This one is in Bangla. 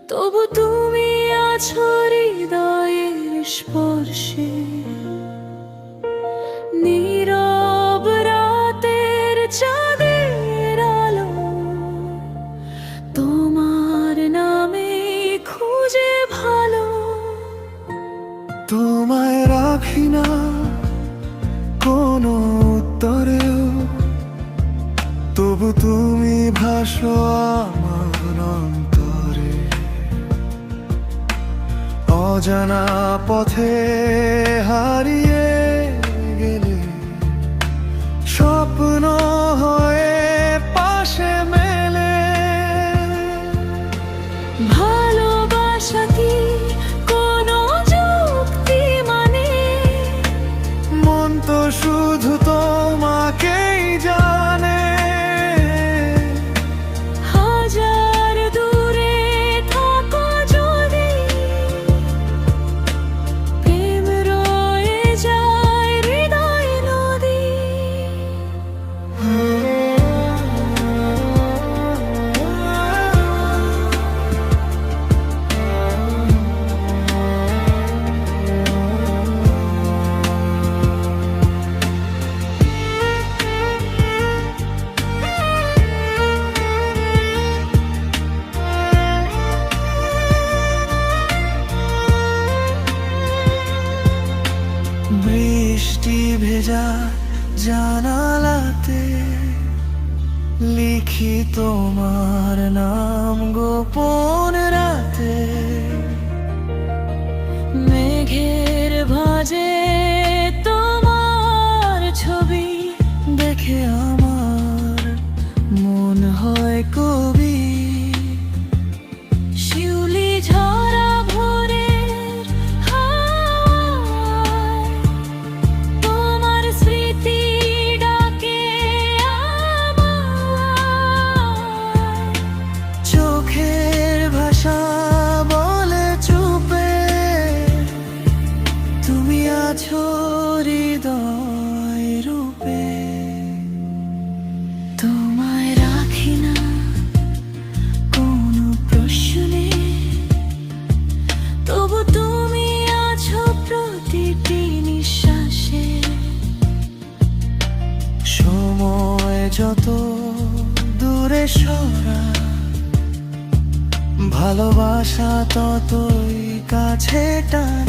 তবু তুমি আছো হৃদয়ের স্পর্শে। নীরব রাতের চাঁদের আলো তোমার নামে খুঁজে ভালো। তোমায় রাখি না কোনো উত্তরেও, তবু তুমি ভাসো আমার অন্তরে। অজানা পথে হারিয়ে গেলে স্বপ্ন হয়ে পাশে মেলে। ভালোবাসা কি কোনো যুক্তি মানে? মন তো শুধু তোমাকেই জানে। হাজার দূরে থাকো যদি, প্রেম রয়ে যায় হৃদয় নদী। বৃষ্টি ভেজা জানালাতে লিখি তোমার নাম গোপন রাতে। মেঘের ভাঁজে তোমার ছবি দেখে আমার মন হয় কবি। শিউলি ঝরা ভোরের হাওয়ায় তোমার স্মৃতি ডাকে আমায়। চোখের ভাষা বলে চুপে, তুমি আছো হৃদয় রূপে। তোমায় রাখি না কোনো প্রশ্নে, তবু তুমি আছো প্রতিটি নিঃশ্বাসে। সময় যত দূরে সরা, ভালোবাসা ততই কাছে টানে।